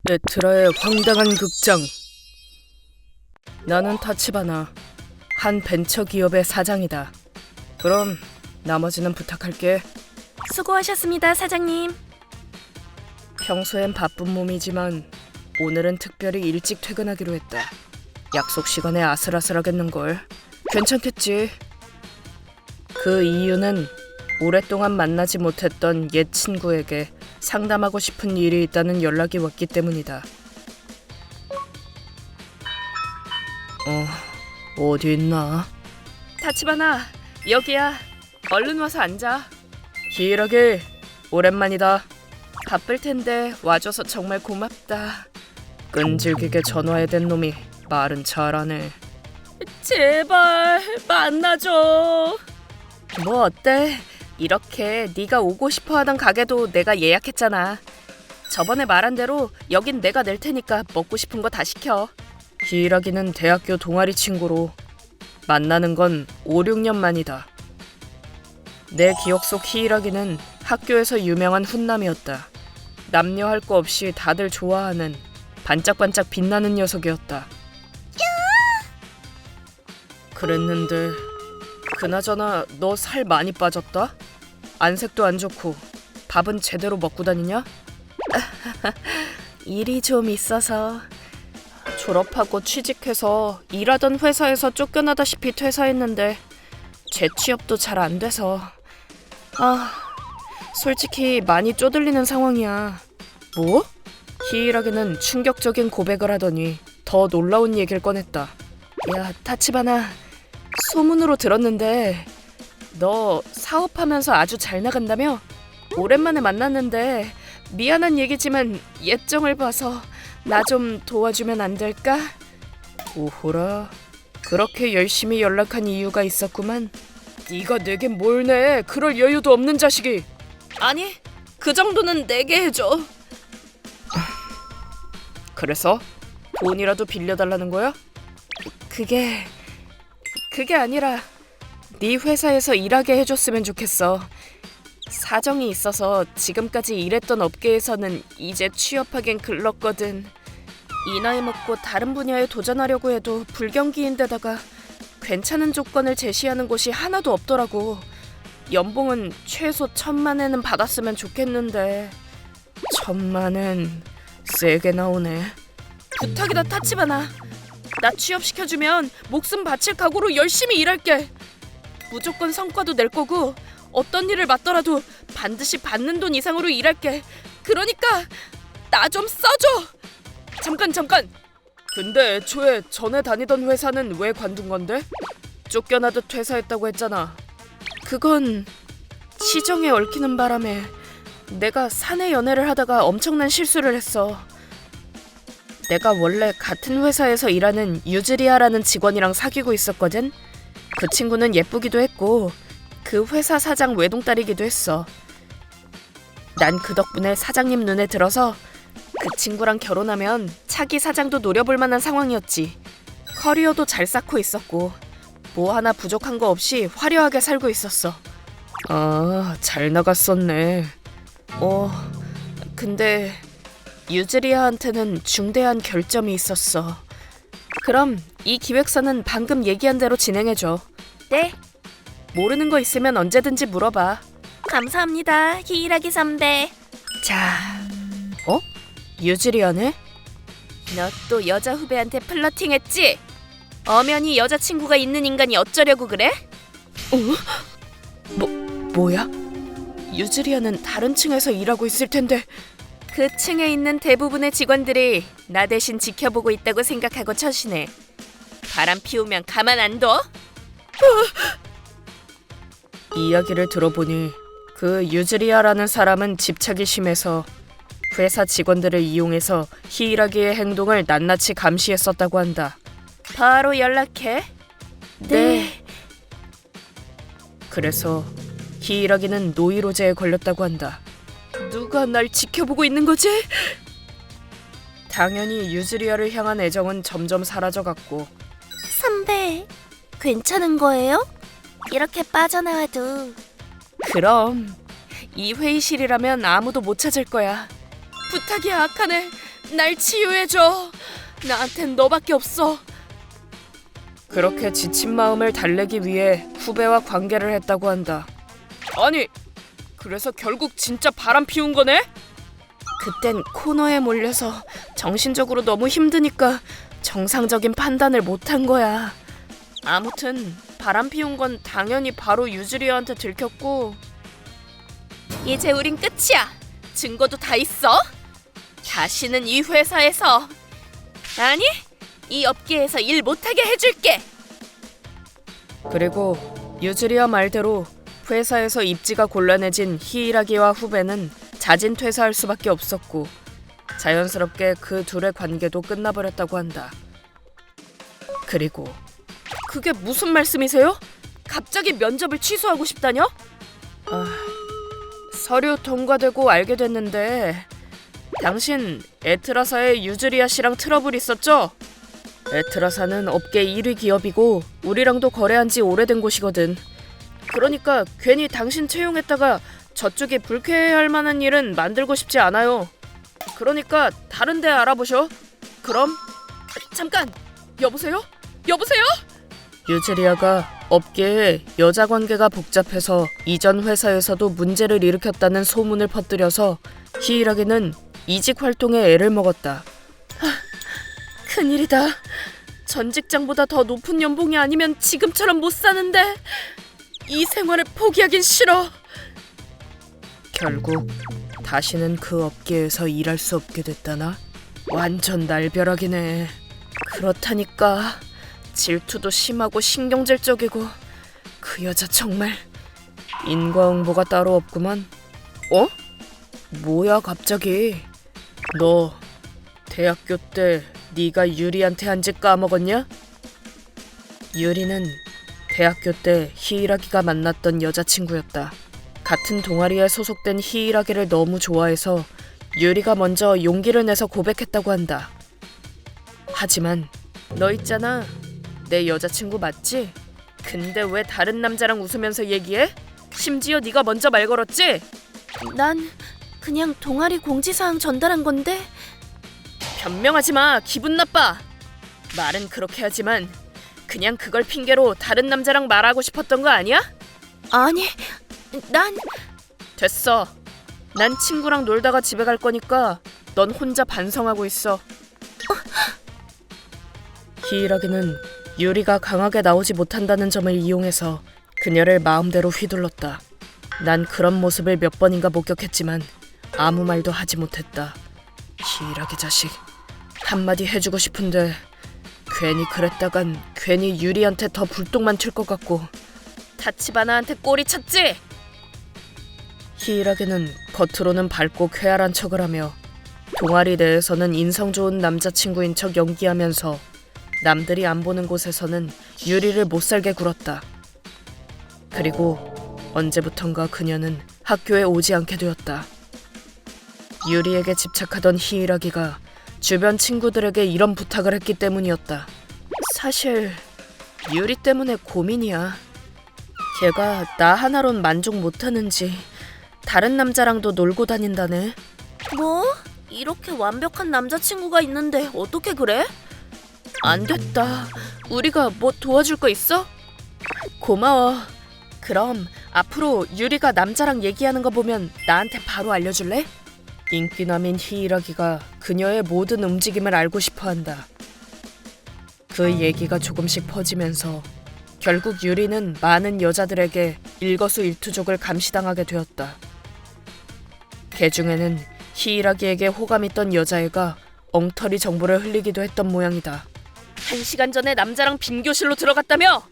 에트라의 황당한 극장. 나는 타치바나, 한 벤처 기업의 사장이다. 그럼 나머지는 부탁할게. 수고하셨습니다, 사장님. 평소엔 바쁜 몸이지만 오늘은 특별히 일찍 퇴근하기로 했다. 약속 시간에 아슬아슬하겠는걸. 괜찮겠지. 그 이유는 오랫동안 만나지 못했던 옛 친구에게 상담하고 싶은 일이 있다는 연락이 왔기 때문이다. 어디 있나? 타치바나, 여기야. 얼른 와서 앉아. 히이라기, 오랜만이다. 바쁠 텐데 와줘서 정말 고맙다. 끈질기게 전화해댄 놈이 말은 잘하네. 제발 만나줘. 뭐 어때? 이렇게 네가 오고 싶어하던 가게도 내가 예약했잖아. 저번에 말한 대로 여긴 내가 낼 테니까 먹고 싶은 거 다 시켜. 히이라기는 대학교 동아리 친구로 만나는 건 5, 6년 만이다. 내 기억 속 히이라기는 학교에서 유명한 훈남이었다. 남녀 할 거 없이 다들 좋아하는 반짝반짝 빛나는 녀석이었다. 그랬는데 그나저나 너 살 많이 빠졌다? 안색도 안 좋고 밥은 제대로 먹고 다니냐? 일이 좀 있어서. 졸업하고 취직해서 일하던 회사에서 쫓겨나다시피 퇴사했는데 재취업도 잘 안 돼서 솔직히 많이 쪼들리는 상황이야. 뭐? 히이라기는 충격적인 고백을 하더니 더 놀라운 얘기를 꺼냈다. 야, 타치바나, 소문으로 들었는데 너 사업하면서 아주 잘 나간다며? 오랜만에 만났는데 미안한 얘기지만 예정을 봐서 나 좀 도와주면 안 될까? 오호라, 그렇게 열심히 연락한 이유가 있었구만. 네가 내겐 뭘 내? 그럴 여유도 없는 자식이. 아니, 그 정도는 내게 해줘. 그래서 돈이라도 빌려달라는 거야? 그게 아니라 네 회사에서 일하게 해줬으면 좋겠어. 사정이 있어서 지금까지 일했던 업계에서는 이제 취업하긴 글렀거든. 이 나이 먹고 다른 분야에 도전하려고 해도 불경기인데다가 괜찮은 조건을 제시하는 곳이 하나도 없더라고. 연봉은 최소 1,000만엔은 받았으면 좋겠는데 1,000만엔 세게 나오네. 부탁이다, 타치바나. 나 취업시켜주면 목숨 바칠 각오로 열심히 일할게. 무조건 성과도 낼 거고 어떤 일을 맡더라도 반드시 받는 돈 이상으로 일할게. 그러니까 나 좀 써줘. 잠깐. 근데 애초에 전에 다니던 회사는 왜 관둔 건데? 쫓겨나듯 퇴사했다고 했잖아. 그건 시정에 얽히는 바람에 내가 사내 연애를 하다가 엄청난 실수를 했어. 내가 원래 같은 회사에서 일하는 유즈리아라는 직원이랑 사귀고 있었거든. 그 친구는 예쁘기도 했고 그 회사 사장 외동딸이기도 했어. 난 그 덕분에 사장님 눈에 들어서 그 친구랑 결혼하면 차기 사장도 노려볼 만한 상황이었지. 커리어도 잘 쌓고 있었고 뭐 하나 부족한 거 없이 화려하게 살고 있었어. 잘 나갔었네. 근데 유즈리아한테는 중대한 결점이 있었어. 그럼 이 기획서는 방금 얘기한 대로 진행해줘. 네. 모르는 거 있으면 언제든지 물어봐. 감사합니다, 히이라기 선배. 자, 유즈리아네? 너 또 여자 후배한테 플러팅했지? 엄연히 여자친구가 있는 인간이 어쩌려고 그래? 뭐야? 유즈리아는 다른 층에서 일하고 있을 텐데. 그 층에 있는 대부분의 직원들이 나 대신 지켜보고 있다고 생각하고 처신해. 바람 피우면 가만 안 둬? 이야기를 들어보니 그 유즈리아라는 사람은 집착이 심해서 회사 직원들을 이용해서 히이라기의 행동을 낱낱이 감시했었다고 한다. 바로 연락해. 네. 그래서 히이라기는 노이로제에 걸렸다고 한다. 누가 날 지켜보고 있는 거지? 당연히 유즈리아를 향한 애정은 점점 사라져갔고. 선배, 괜찮은 거예요? 이렇게 빠져나와도. 그럼 이 회의실이라면 아무도 못 찾을 거야. 부탁이야, 아카네. 날 치유해줘. 나한텐 너밖에 없어. 그렇게 지친 마음을 달래기 위해 후배와 관계를 했다고 한다. 아니, 그래서 결국 진짜 바람 피운 거네? 그땐 코너에 몰려서 정신적으로 너무 힘드니까 정상적인 판단을 못한 거야. 아무튼 바람 피운 건 당연히 바로 유즈리아한테 들켰고, 이제 우린 끝이야. 증거도 다 있어. 다시는 이 회사에서, 아니, 이 업계에서 일 못하게 해줄게. 그리고 유즈리아 말대로 회사에서 입지가 곤란해진 히이라기와 후배는 자진 퇴사할 수밖에 없었고, 자연스럽게 그 둘의 관계도 끝나버렸다고 한다. 그리고 그게 무슨 말씀이세요? 갑자기 면접을 취소하고 싶다뇨? 서류 통과되고 알게 됐는데, 당신 에트라사의 유즈리아 씨랑 트러블 있었죠? 에트라사는 업계 1위 기업이고 우리랑도 거래한 지 오래된 곳이거든. 그러니까 괜히 당신 채용했다가 저쪽이 불쾌해할 만한 일은 만들고 싶지 않아요. 그러니까 다른 데 알아보셔. 그럼 잠깐! 여보세요? 여보세요? 유즈리아가 업계에 여자 관계가 복잡해서 이전 회사에서도 문제를 일으켰다는 소문을 퍼뜨려서 히이라기는 이직 활동에 애를 먹었다. 큰일이다. 전 직장보다 더 높은 연봉이 아니면 지금처럼 못 사는데 이 생활을 포기하긴 싫어. 결국 다시는 그 업계에서 일할 수 없게 됐다나? 완전 날벼락이네. 그렇다니까. 질투도 심하고 신경질적이고, 그 여자 정말 인과응보가 따로 없구만. 어? 뭐야 갑자기? 너 대학교 때 네가 유리한테 한 짓 까먹었냐? 유리는 대학교 때 히이라기가 만났던 여자친구였다. 같은 동아리에 소속된 히이라기를 너무 좋아해서 유리가 먼저 용기를 내서 고백했다고 한다. 하지만 너 있잖아, 내 여자친구 맞지? 근데 왜 다른 남자랑 웃으면서 얘기해? 심지어 네가 먼저 말 걸었지? 난 그냥 동아리 공지사항 전달한 건데. 변명하지 마. 기분 나빠. 말은 그렇게 하지만 그냥 그걸 핑계로 다른 남자랑 말하고 싶었던 거 아니야? 아니, 난... 됐어. 난 친구랑 놀다가 집에 갈 거니까 넌 혼자 반성하고 있어. 히이라기는 유리가 강하게 나오지 못한다는 점을 이용해서 그녀를 마음대로 휘둘렀다. 난 그런 모습을 몇 번인가 목격했지만 아무 말도 하지 못했다. 히이라기 자식, 한마디 해주고 싶은데 괜히 그랬다간 괜히 유리한테 더 불똥만 튈 것 같고. 타치바나한테 꼬리 쳤지? 히이라기는 겉으로는 밝고 쾌활한 척을 하며 동아리 내에서는 인성 좋은 남자친구인 척 연기하면서 남들이 안 보는 곳에서는 유리를 못살게 굴었다. 그리고 언제부턴가 그녀는 학교에 오지 않게 되었다. 유리에게 집착하던 히이라기가 주변 친구들에게 이런 부탁을 했기 때문이었다. 사실 유리 때문에 고민이야. 걔가 나 하나론 만족 못하는지 다른 남자랑도 놀고 다닌다네. 뭐? 이렇게 완벽한 남자친구가 있는데 어떻게 그래? 안 됐다. 우리가 뭐 도와줄 거 있어? 고마워. 그럼 앞으로 유리가 남자랑 얘기하는 거 보면 나한테 바로 알려줄래? 인기남인 히이라기가 그녀의 모든 움직임을 알고 싶어한다. 그 얘기가 조금씩 퍼지면서 결국 유리는 많은 여자들에게 일거수일투족을 감시당하게 되었다. 그 중에는 히이라기에게 호감 있던 여자애가 엉터리 정보를 흘리기도 했던 모양이다. 1시간 전에 남자랑 빈교실로 들어갔다며?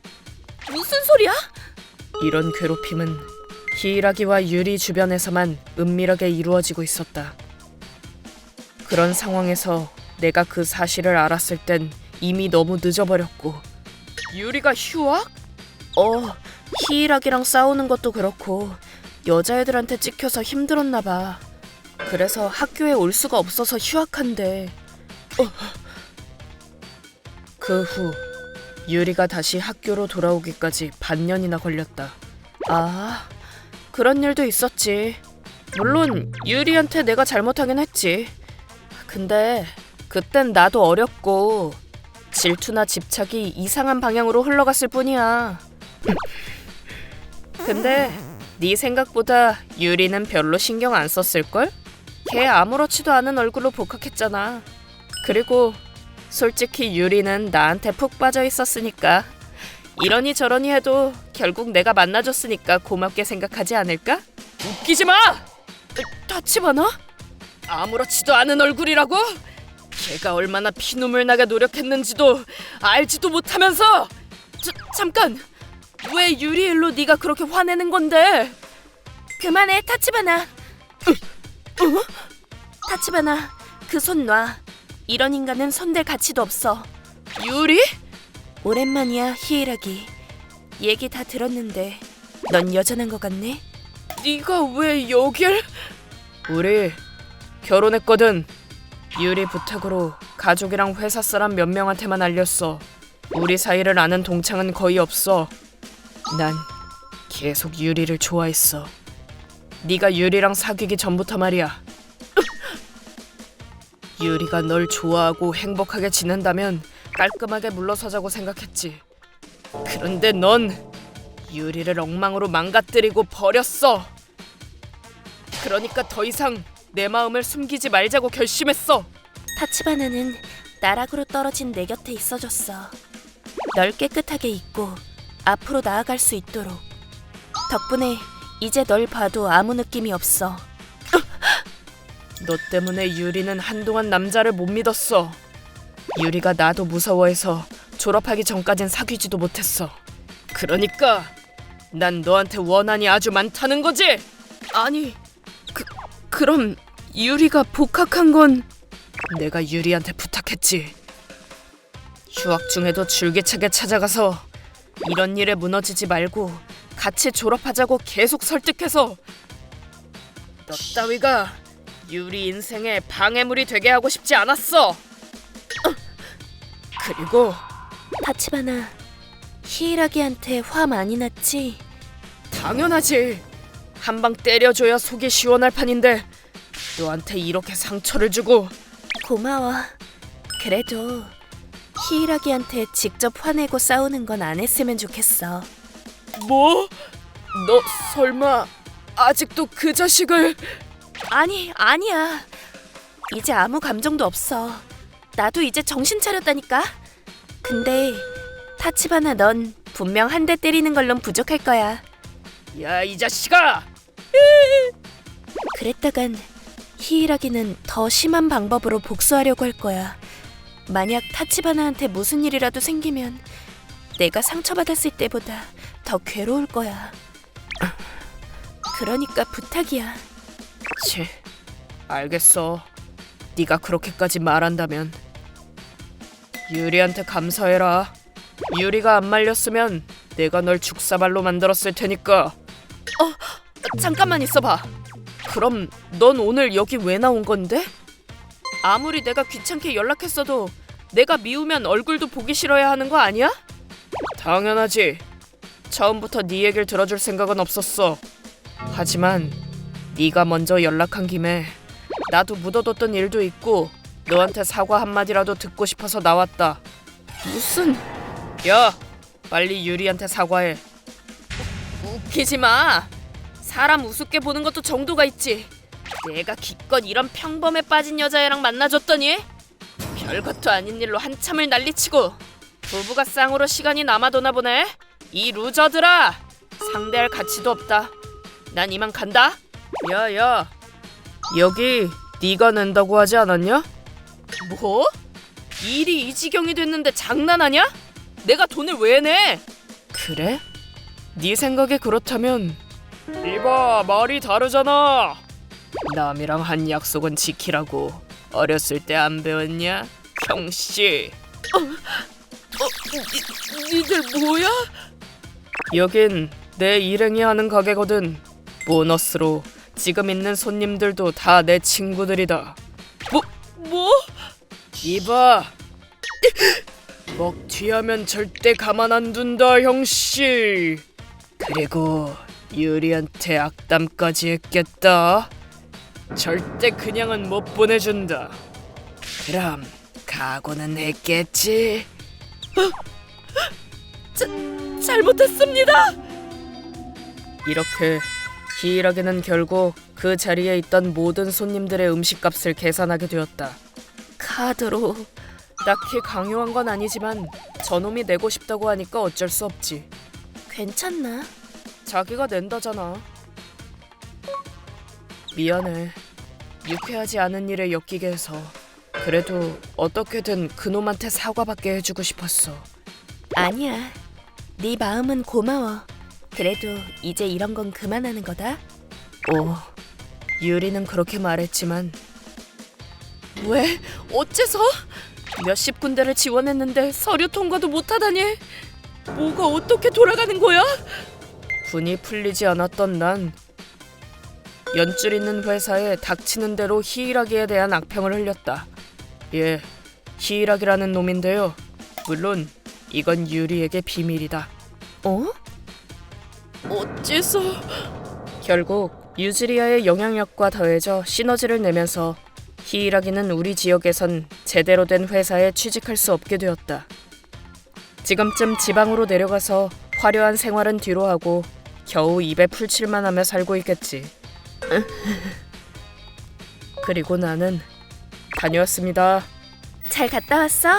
무슨 소리야? 이런 괴롭힘은 히이라기와 유리 주변에서만 은밀하게 이루어지고 있었다. 그런 상황에서 내가 그 사실을 알았을 땐 이미 너무 늦어버렸고. 유리가 휴학? 히이라기랑 싸우는 것도 그렇고 여자애들한테 찍혀서 힘들었나 봐. 그래서 학교에 올 수가 없어서 휴학한대. 그 후 유리가 다시 학교로 돌아오기까지 반년이나 걸렸다. 아, 그런 일도 있었지. 물론 유리한테 내가 잘못하긴 했지. 근데 그땐 나도 어렸고 질투나 집착이 이상한 방향으로 흘러갔을 뿐이야. 근데 네 생각보다 유리는 별로 신경 안 썼을걸? 걔 아무렇지도 않은 얼굴로 복학했잖아. 그리고 솔직히 유리는 나한테 푹 빠져 있었으니까 이러니 저러니 해도 결국 내가 만나줬으니까 고맙게 생각하지 않을까? 웃기지 마! 타치바나? 아무렇지도 않은 얼굴이라고? 걔가 얼마나 피눈물 나게 노력했는지도 알지도 못하면서! 잠깐! 왜 유리 일로 네가 그렇게 화내는 건데? 그만해, 타치바나. 타치바나, 그 손 놔. 이런 인간은 손댈 가치도 없어. 유리? 오랜만이야, 히이라기. 얘기 다 들었는데 넌 여전한 것 같네? 네가 왜 여길? 우리 결혼했거든. 유리 부탁으로 가족이랑 회사 사람 몇 명한테만 알렸어. 우리 사이를 아는 동창은 거의 없어. 난 계속 유리를 좋아했어. 네가 유리랑 사귀기 전부터 말이야. 유리가 널 좋아하고 행복하게 지낸다면 깔끔하게 물러서자고 생각했지. 그런데 넌 유리를 엉망으로 망가뜨리고 버렸어. 그러니까 더 이상 내 마음을 숨기지 말자고 결심했어. 타치바나는 나락으로 떨어진 내 곁에 있어줬어. 널 깨끗하게 잊고 앞으로 나아갈 수 있도록. 덕분에 이제 널 봐도 아무 느낌이 없어. 너 때문에 유리는 한동안 남자를 못 믿었어. 유리가 나도 무서워해서 졸업하기 전까진 사귀지도 못했어. 그러니까 난 너한테 원한이 아주 많다는 거지? 아니, 그럼 유리가 복학한 건 내가 유리한테 부탁했지. 휴학 중에도 줄기차게 찾아가서 이런 일에 무너지지 말고 같이 졸업하자고 계속 설득해서 너 따위가 유리 인생에 방해물이 되게 하고 싶지 않았어. 그리고 타치바나, 히이라기한테 화 많이 났지? 당연하지. 한 방 때려줘야 속이 시원할 판인데 너한테 이렇게 상처를 주고. 고마워. 그래도 히이라기한테 직접 화내고 싸우는 건 안 했으면 좋겠어. 뭐? 너 설마 아직도 그 자식을? 아니야. 이제 아무 감정도 없어. 나도 이제 정신 차렸다니까. 근데 타치바나, 넌 분명 한 대 때리는 걸론 부족할 거야. 야, 이 자식아! 그랬다간 히이라기는 더 심한 방법으로 복수하려고 할 거야. 만약 타치바나한테 무슨 일이라도 생기면 내가 상처받았을 때보다 더 괴로울 거야. 그러니까 부탁이야. 치, 알겠어. 네가 그렇게까지 말한다면. 유리한테 감사해라. 유리가 안 말렸으면 내가 널 죽사발로 만들었을 테니까. 잠깐만 있어봐. 그럼 넌 오늘 여기 왜 나온 건데? 아무리 내가 귀찮게 연락했어도 내가 미우면 얼굴도 보기 싫어야 하는 거 아니야? 당연하지. 처음부터 네 얘기를 들어줄 생각은 없었어. 하지만 네가 먼저 연락한 김에 나도 묻어뒀던 일도 있고 너한테 사과 한마디라도 듣고 싶어서 나왔다. 무슨... 야, 빨리 유리한테 사과해. 웃기지 마. 사람 우습게 보는 것도 정도가 있지. 내가 기껏 이런 평범에 빠진 여자애랑 만나줬더니 별것도 아닌 일로 한참을 난리치고 부부가 쌍으로 시간이 남아도나 보네. 이 루저들아, 상대할 가치도 없다. 난 이만 간다. 야, 여기 네가 낸다고 하지 않았냐? 뭐? 일이 이 지경이 됐는데 장난하냐? 내가 돈을 왜 내? 그래? 네 생각이 그렇다면 이봐, 말이 다르잖아. 남이랑 한 약속은 지키라고 어렸을 때 안 배웠냐? 형씨. 니들 뭐야? 여긴 내 일행이 하는 가게거든. 보너스로 지금 있는 손님들도 다 내 친구들이다. 뭐? 이봐, 먹튀하면 절대 가만 안 둔다, 형씨. 그리고 유리한테 악담까지 했겠다. 절대 그냥은 못 보내준다. 그럼 각오는 했겠지? 잘못했습니다. 이렇게 히이라기는 결국 그 자리에 있던 모든 손님들의 음식값을 계산하게 되었다. 카드로. 딱히 강요한 건 아니지만 저놈이 내고 싶다고 하니까 어쩔 수 없지. 괜찮나? 자기가 낸다잖아. 미안해. 유쾌하지 않은 일에 엮이게 해서. 그래도 어떻게든 그놈한테 사과받게 해주고 싶었어. 아니야. 네 마음은 고마워. 그래도 이제 이런 건 그만하는 거다. 유리는 그렇게 말했지만 왜? 어째서? 몇십 군데를 지원했는데 서류 통과도 못하다니. 뭐가 어떻게 돌아가는 거야? 분이 풀리지 않았던 난 연줄 있는 회사에 닥치는 대로 히이라기에 대한 악평을 흘렸다. 예, 히이라기라는 놈인데요. 물론 이건 유리에게 비밀이다. 어째서? 결국 유즈리아의 영향력과 더해져 시너지를 내면서 히이라기는 우리 지역에선 제대로 된 회사에 취직할 수 없게 되었다. 지금쯤 지방으로 내려가서 화려한 생활은 뒤로 하고 겨우 입에 풀칠만 하며 살고 있겠지. 그리고 나는 다녀왔습니다. 잘 갔다 왔어?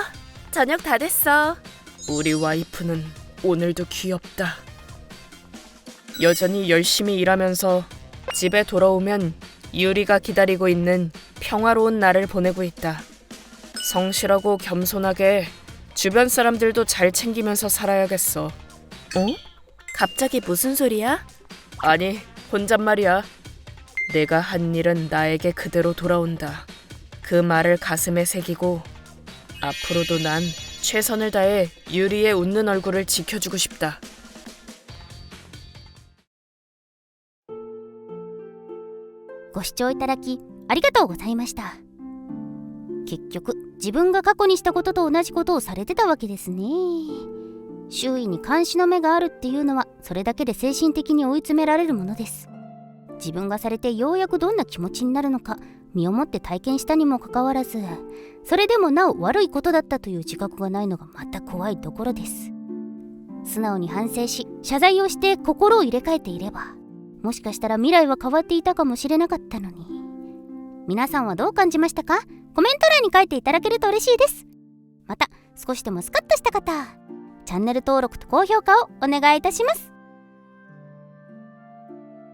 저녁 다 됐어. 우리 와이프는 오늘도 귀엽다. 여전히 열심히 일하면서 집에 돌아오면 유리가 기다리고 있는 평화로운 날을 보내고 있다. 성실하고 겸손하게 주변 사람들도 잘 챙기면서 살아야겠어. 갑자기 무슨 소리야? 아니, 혼잣말이야. 내가 한 일은 나에게 그대로 돌아온다. 그 말을 가슴에 새기고 앞으로도 난 최선을 다해 유리의 웃는 얼굴을 지켜주고 싶다. ご視聴いただきありがとうございました。結局自分が過去にしたことと同じことをされてたわけですね。周囲に監視の目があるっていうのはそれだけで精神的に追い詰められるものです。自分がされてようやくどんな気持ちになるのか身をもって体験したにもかかわらず、それでもなお悪いことだったという自覚がないのがまた怖いところです。素直に反省し謝罪をして心を入れ替えていれば、もしかしたら未来は変わっていたかもしれなかったのに。皆さんはどう感じましたか？コメント欄に書いていただけると嬉しいです。また少しでもスカッとした方、チャンネル登録と高評価をお願いいたします。